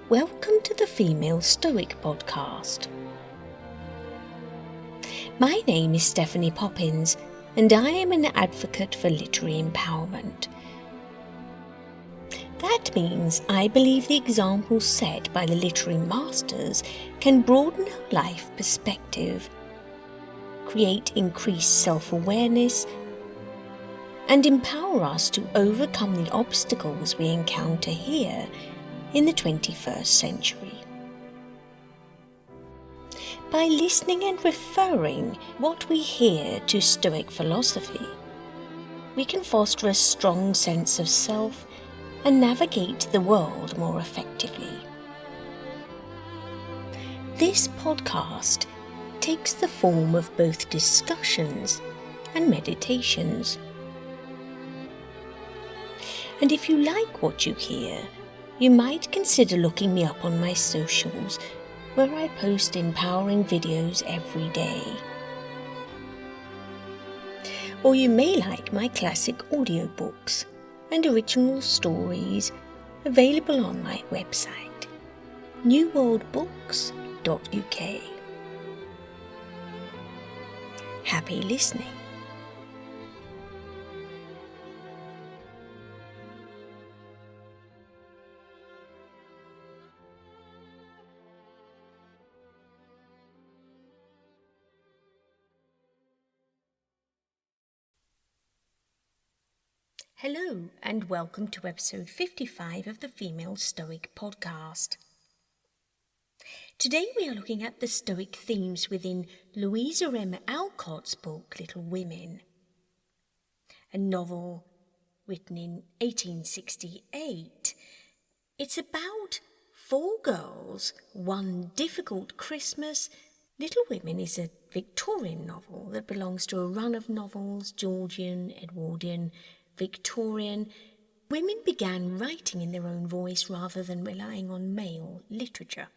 Welcome to the Female Stoic podcast. My name is Stephanie Poppins, and I am an advocate for literary empowerment. That means I believe the examples set by the literary masters can broaden our life perspective, create increased self-awareness, and empower us to overcome the obstacles we encounter here in the 21st century. By listening and referring what we hear to Stoic philosophy, we can foster a strong sense of self and navigate the world more effectively. This podcast takes the form of both discussions and meditations. And if you like what you hear, you might consider looking me up on my socials, where I post empowering videos every day. Or you may like my classic audiobooks and original stories available on my website, newworldbooks.uk. Happy listening. Hello and welcome to episode 55 of the Female Stoic podcast. Today we are looking at the Stoic themes within LouisaMay Alcott's book Little Women, a novel written in 1868. It's about 4 girls, one difficult Christmas. Little Women is a Victorian novel that belongs to a run of novels, Georgian, Edwardian, Victorian. Women began writing in their own voice rather than relying on male literature.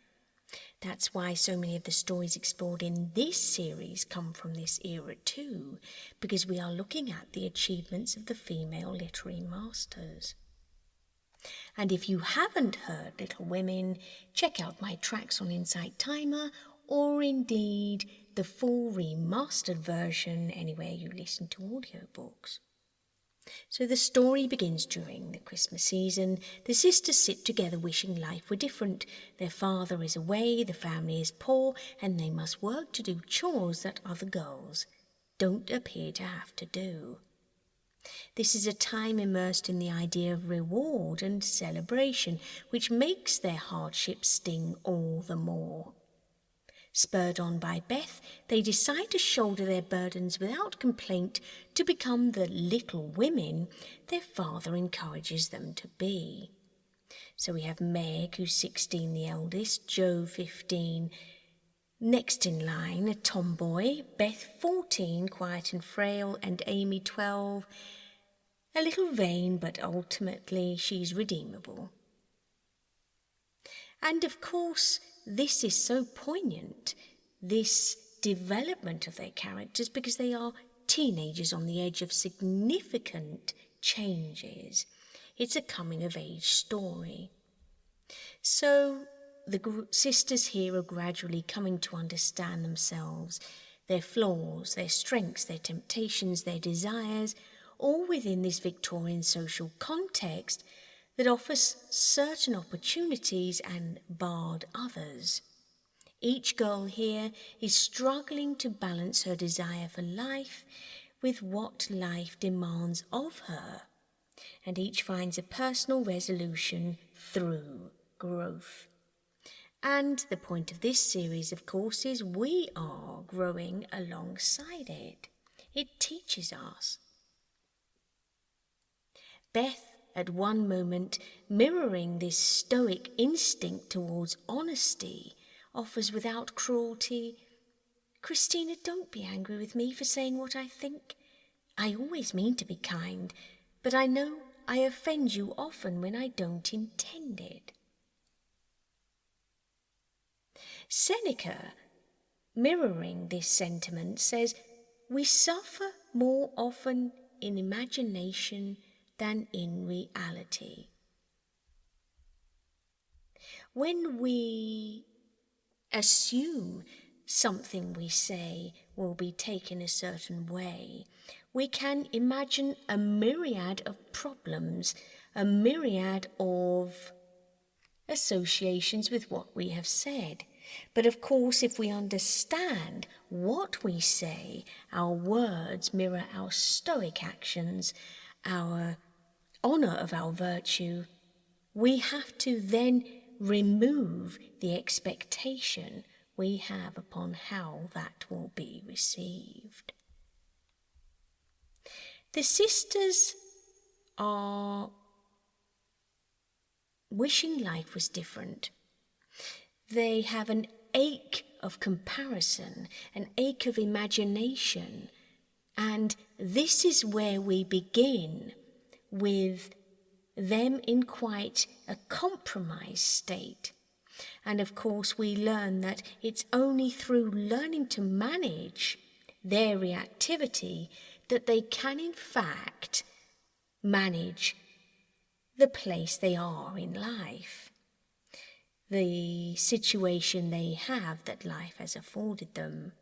That's why so many of the stories explored in this series come from this era too, because we are looking at the achievements of the female literary masters. And if you haven't heard Little Women, check out my tracks on Insight Timer, or indeed the full remastered version anywhere you listen to audiobooks. So the story begins during the Christmas season. The sisters sit together wishing life were different. Their father is away, the family is poor, and they must work to do chores that other girls don't appear to have to do. This is a time immersed in the idea of reward and celebration, which makes their hardship sting all the more. Spurred on by Beth, they decide to shoulder their burdens without complaint to become the little women their father encourages them to be. So we have Meg, who's 16, the eldest, Jo, 15, next in line, a tomboy, Beth, 14, quiet and frail, and Amy, 12, a little vain, but ultimately she's redeemable. And of course, this is so poignant, this development of their characters, because they are teenagers on the edge of significant changes. It's a coming-of-age story. So the sisters here are gradually coming to understand themselves, their flaws, their strengths, their temptations, their desires, all within this Victorian social context that offers certain opportunities and barred others. Each girl here is struggling to balance her desire for life with what life demands of her, and each finds a personal resolution through growth. And the point of this series, of course, is we are growing alongside it. It teaches us. Beth, at one moment, mirroring this stoic instinct towards honesty, offers without cruelty, "Christina, don't be angry with me for saying what I think. I always mean to be kind, but I know I offend you often when I don't intend it." Seneca, mirroring this sentiment, says, "We suffer more often in imagination than in reality." When we assume something we say will be taken a certain way, we can imagine a myriad of problems, a myriad of associations with what we have said. But of course, if we understand what we say, our words mirror our stoic actions, our honour of our virtue, we have to then remove the expectation we have upon how that will be received. The sisters are wishing life was different. They have an ache of comparison, an ache of imagination, and this is where we begin with them in quite a compromised state. And of course we learn that it's only through learning to manage their reactivity that they can in fact manage the place they are in life, the situation they have that life has afforded them.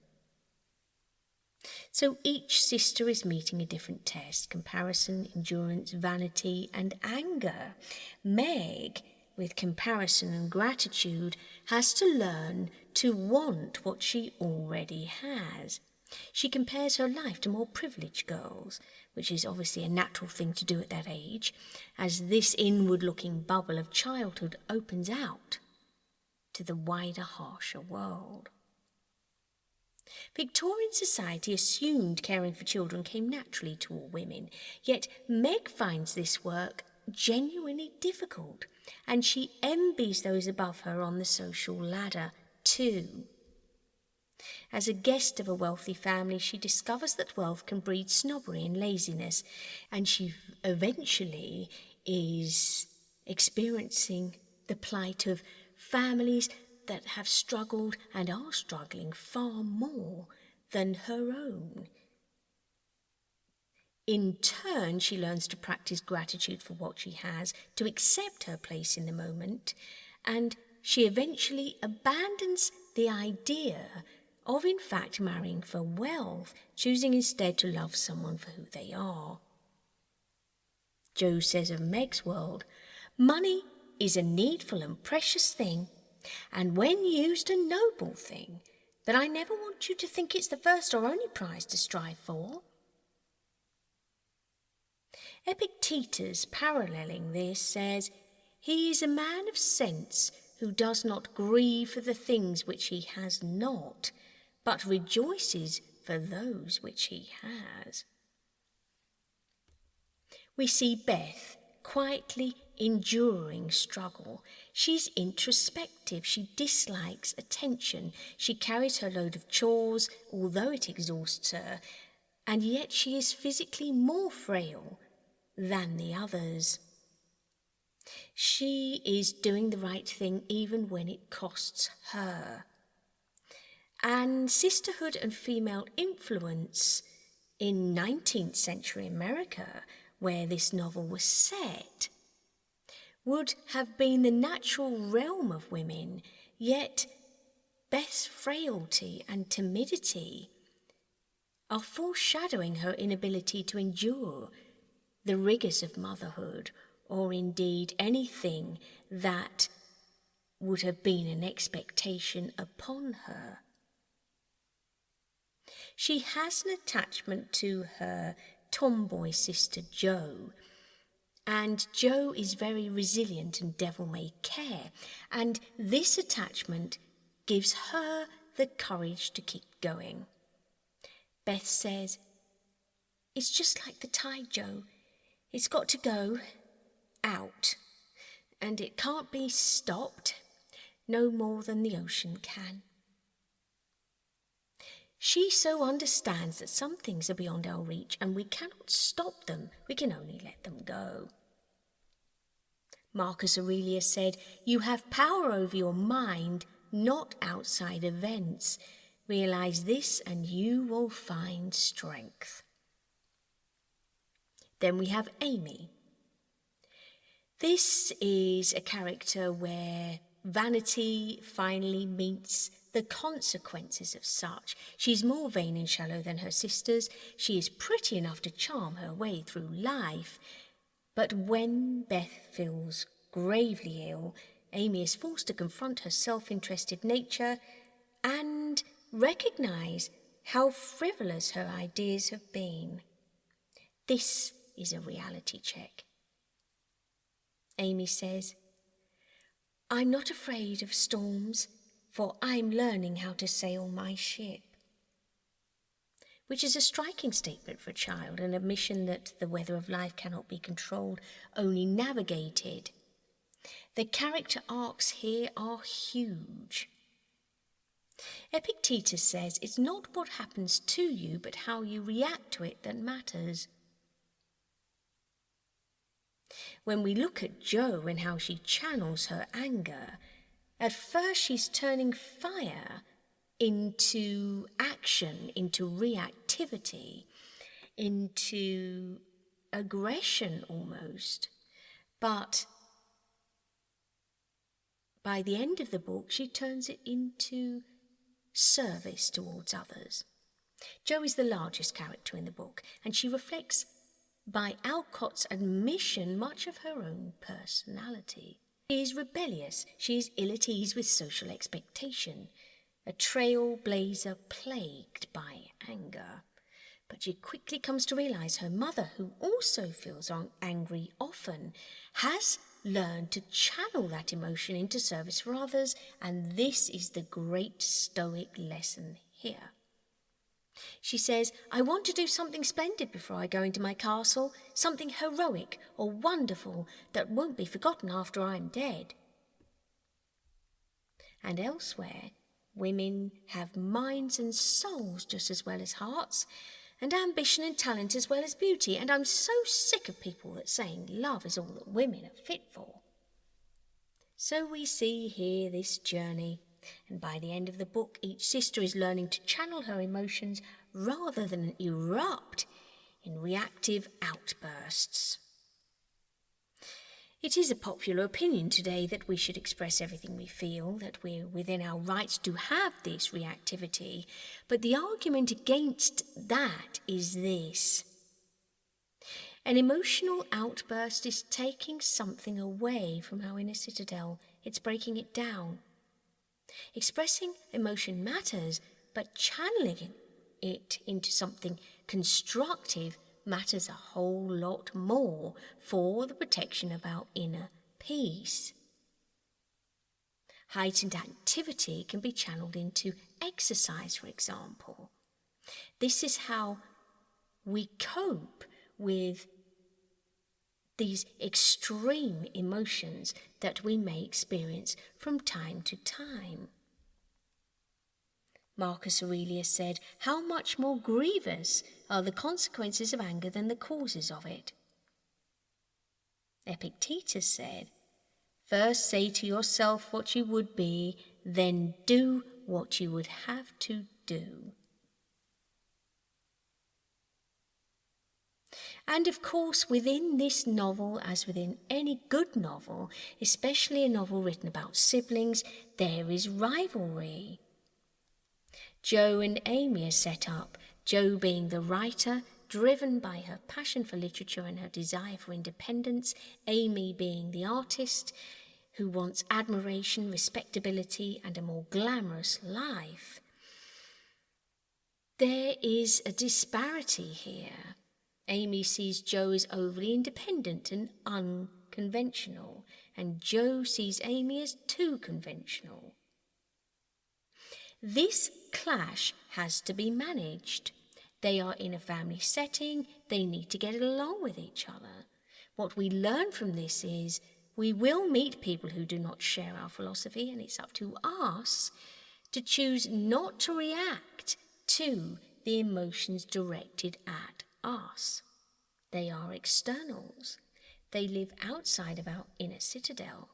So each sister is meeting a different test: comparison, endurance, vanity, and anger. Meg, with comparison and gratitude, has to learn to want what she already has. She compares her life to more privileged girls, which is obviously a natural thing to do at that age, as this inward-looking bubble of childhood opens out to the wider, harsher world. Victorian society assumed caring for children came naturally to all women, yet Meg finds this work genuinely difficult, and she envies those above her on the social ladder too. As a guest of a wealthy family, she discovers that wealth can breed snobbery and laziness, and she eventually is experiencing the plight of families that have struggled and are struggling far more than her own. In turn, she learns to practice gratitude for what she has, to accept her place in the moment, and she eventually abandons the idea of in fact marrying for wealth, choosing instead to love someone for who they are. Jo says of Meg's world, "Money is a needful and precious thing, and when used a noble thing, but I never want you to think it's the first or only prize to strive for." Epictetus, paralleling this, says, "He is a man of sense who does not grieve for the things which he has not, but rejoices for those which he has." We see Beth quietly enduring struggle. She's introspective. She dislikes attention. She carries her load of chores, although it exhausts her, and yet she is physically more frail than the others. She is doing the right thing even when it costs her. And sisterhood and female influence in 19th century America, where this novel was set, would have been the natural realm of women, yet Beth's frailty and timidity are foreshadowing her inability to endure the rigours of motherhood, or indeed anything that would have been an expectation upon her. She has an attachment to her tomboy sister Jo, and Jo is very resilient and devil-may-care, and this attachment gives her the courage to keep going. Beth says, "It's just like the tide, Jo. It's got to go out, and it can't be stopped, no more than the ocean can." She so understands that some things are beyond our reach, and we cannot stop them, we can only let them go. Marcus Aurelius said, "You have power over your mind, not outside events. Realize this and you will find strength." Then we have Amy. This is a character where vanity finally meets the consequences of such. She's more vain and shallow than her sisters. She is pretty enough to charm her way through life. But when Beth feels gravely ill, Amy is forced to confront her self-interested nature and recognise how frivolous her ideas have been. This is a reality check. Amy says, "I'm not afraid of storms, for I'm learning how to sail my ship." Which is a striking statement for a child, an admission that the weather of life cannot be controlled, only navigated. The character arcs here are huge. Epictetus says it's not what happens to you, but how you react to it that matters. When we look at Jo and how she channels her anger, at first she's turning fire into action, into reactivity, into aggression almost. But by the end of the book, she turns it into service towards others. Jo is the largest character in the book, and she reflects, by Alcott's admission, much of her own personality. She is rebellious, she is ill at ease with social expectation, a trailblazer plagued by anger. But she quickly comes to realise her mother, who also feels angry often, has learned to channel that emotion into service for others, and this is the great Stoic lesson here. She says, "I want to do something splendid before I go into my castle, something heroic or wonderful that won't be forgotten after I'm dead." And elsewhere, women have minds and souls just as well as hearts, and ambition and talent as well as beauty, and I'm so sick of people that saying love is all that women are fit for. So we see here this journey, and by the end of the book, each sister is learning to channel her emotions rather than erupt in reactive outbursts. It is a popular opinion today that we should express everything we feel, that we're within our rights to have this reactivity, but the argument against that is this. An emotional outburst is taking something away from our inner citadel. It's breaking it down. Expressing emotion matters, but channeling it into something constructive matters a whole lot more for the protection of our inner peace. Heightened activity can be channeled into exercise, for example. This is how we cope with these extreme emotions that we may experience from time to time. Marcus Aurelius said, "How much more grievous are the consequences of anger than the causes of it?" Epictetus said, "First say to yourself what you would be, then do what you would have to do." And of course, within this novel, as within any good novel, especially a novel written about siblings, there is rivalry. Jo and Amy are set up, Jo being the writer, driven by her passion for literature and her desire for independence, Amy being the artist, who wants admiration, respectability, and a more glamorous life. There is a disparity here. Amy sees Jo as overly independent and unconventional, and Jo sees Amy as too conventional. This clash has to be managed. They are in a family setting, they need to get along with each other. What we learn from this is we will meet people who do not share our philosophy, and it's up to us to choose not to react to the emotions directed at us. They are externals. They live outside of our inner citadel.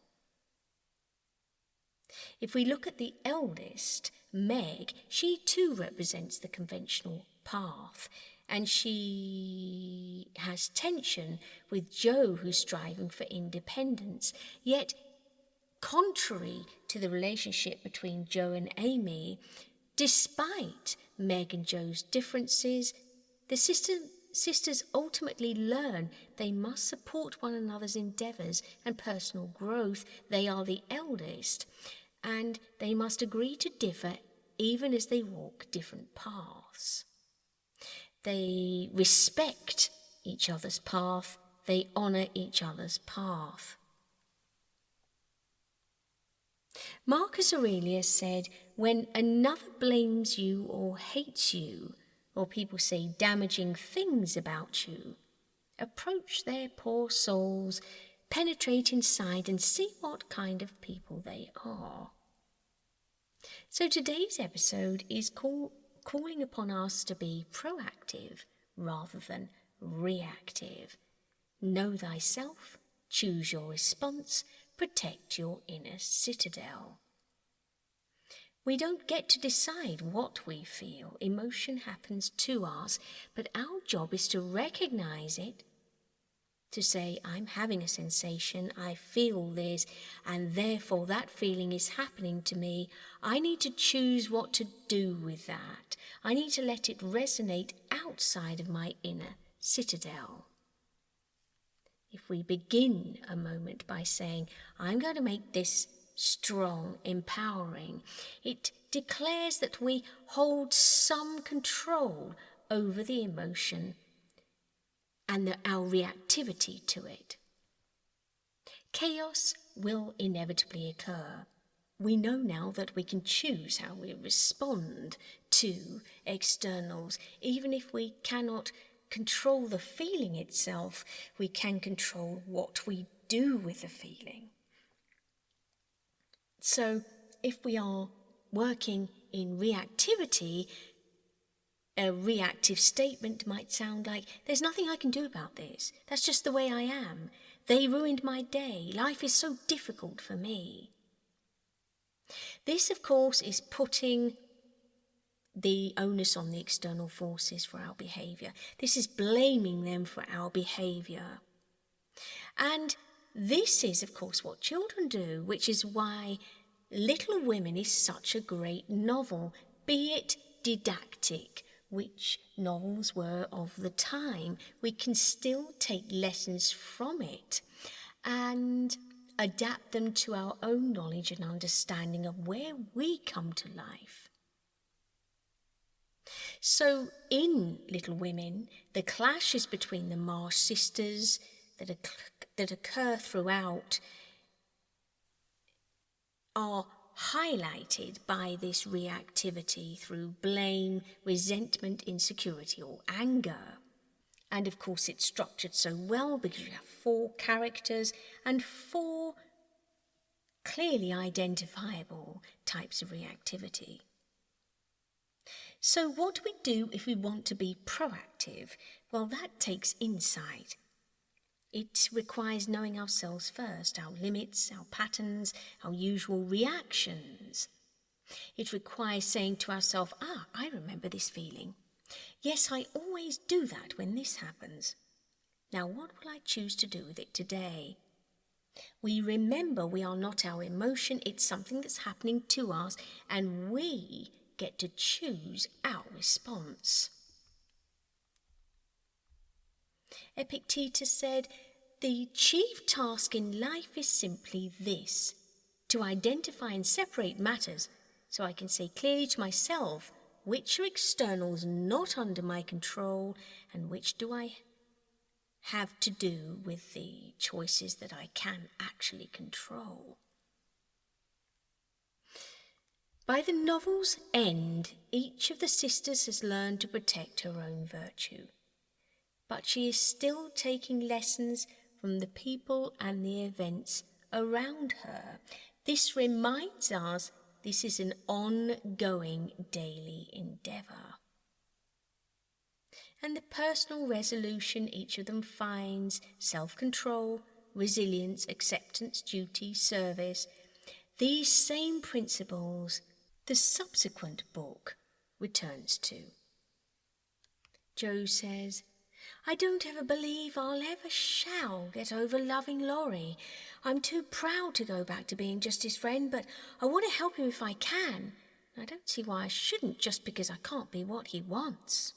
If we look at the eldest, Meg, she too represents the conventional path, and she has tension with Jo, who's striving for independence. Yet Contrary to the relationship between Jo and Amy, despite Meg and Jo's differences, the sisters ultimately learn they must support one another's endeavours and personal growth. They are the eldest, and they must agree to differ even as they walk different paths. They respect each other's path. They honour each other's path. Marcus Aurelius said, when another blames you or hates you, or people say damaging things about you, approach their poor souls, penetrate inside and see what kind of people they are. So today's episode is calling upon us to be proactive rather than reactive. Know thyself, choose your response, protect your inner citadel. We don't get to decide what we feel. Emotion happens to us, but our job is to recognize it, to say, I'm having a sensation, I feel this, and therefore that feeling is happening to me. I need to choose what to do with that. I need to let it resonate outside of my inner citadel. If we begin a moment by saying, I'm going to make this strong, empowering, it declares that we hold some control over the emotion and our reactivity to it. Chaos will inevitably occur. We know now that we can choose how we respond to externals. Even if we cannot control the feeling itself, we can control what we do with the feeling. So if we are working in reactivity, a reactive statement might sound like, there's nothing I can do about this. That's just the way I am. They ruined my day. Life is so difficult for me. This, of course, is putting the onus on the external forces for our behaviour. This is blaming them for our behaviour. And this is, of course, what children do, which is why Little Women is such a great novel, be it didactic, which novels were of the time. We can still take lessons from it and adapt them to our own knowledge and understanding of where we come to life. So in Little Women, the clashes between the Marsh sisters that occur throughout are highlighted by this reactivity through blame, resentment, insecurity or anger. And of course it's structured so well because you have 4 characters and 4 clearly identifiable types of reactivity. So what do we do if we want to be proactive? Well, that takes insight. It requires knowing ourselves first, our limits, our patterns, our usual reactions. It requires saying to ourselves, I remember this feeling. Yes, I always do that when this happens. Now, what will I choose to do with it today? We remember we are not our emotion, it's something that's happening to us, and we get to choose our response. Epictetus said, the chief task in life is simply this, to identify and separate matters so I can say clearly to myself which are externals not under my control and which do I have to do with the choices that I can actually control. By the novel's end, each of the sisters has learned to protect her own virtue. But she is still taking lessons from the people and the events around her. This reminds us this is an ongoing daily endeavour. And the personal resolution each of them finds, self-control, resilience, acceptance, duty, service, these same principles the subsequent book returns to. Jo says, I don't ever believe shall get over loving Laurie. I'm too proud to go back to being just his friend, but I want to help him if I can. I don't see why I shouldn't just because I can't be what he wants.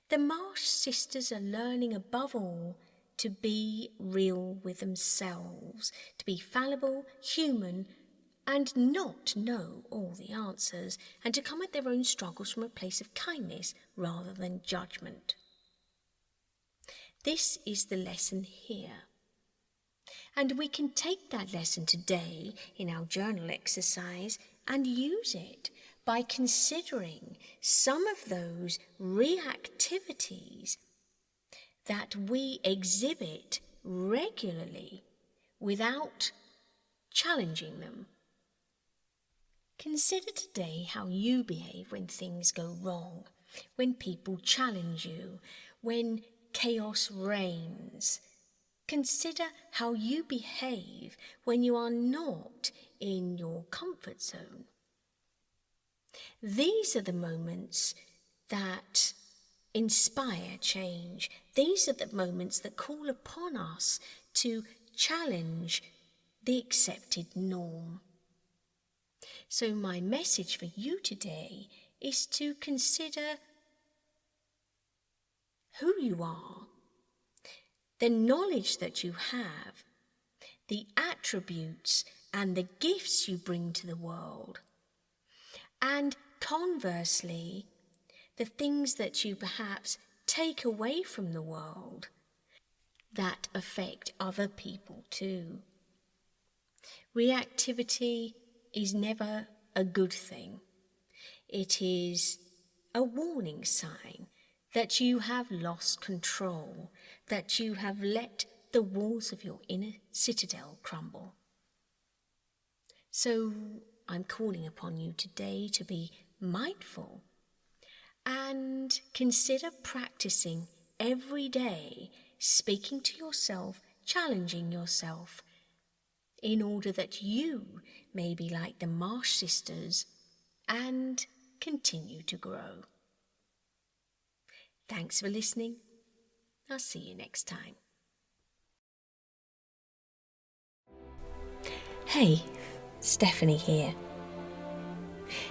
The Marsh sisters are learning above all to be real with themselves, to be fallible, human, and not know all the answers, and to come at their own struggles from a place of kindness rather than judgment. This is the lesson here. And we can take that lesson today in our journal exercise and use it by considering some of those reactivities that we exhibit regularly without challenging them. Consider today how you behave when things go wrong, when people challenge you, when chaos reigns. Consider how you behave when you are not in your comfort zone. These are the moments that inspire change. These are the moments that call upon us to challenge the accepted norm. So my message for you today is to consider who you are, the knowledge that you have, the attributes and the gifts you bring to the world, and conversely, the things that you perhaps take away from the world that affect other people too. Reactivity is never a good thing. It is a warning sign that you have lost control, that you have let the walls of your inner citadel crumble. So I'm calling upon you today to be mindful and consider practicing every day, speaking to yourself, challenging yourself, in order that you may be like the Marsh sisters and continue to grow. Thanks for listening. I'll see you next time. Hey, Stephanie here.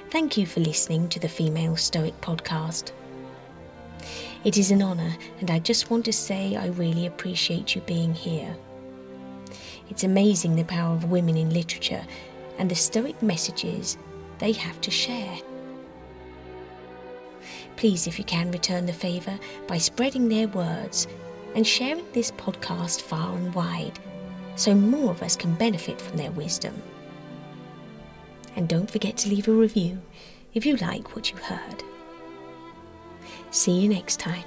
Thank you for listening to the Female Stoic podcast. It is an honour, and I just want to say I really appreciate you being here. It's amazing the power of women in literature and the Stoic messages they have to share. Please, if you can, return the favour by spreading their words and sharing this podcast far and wide so more of us can benefit from their wisdom. And don't forget to leave a review if you like what you heard. See you next time.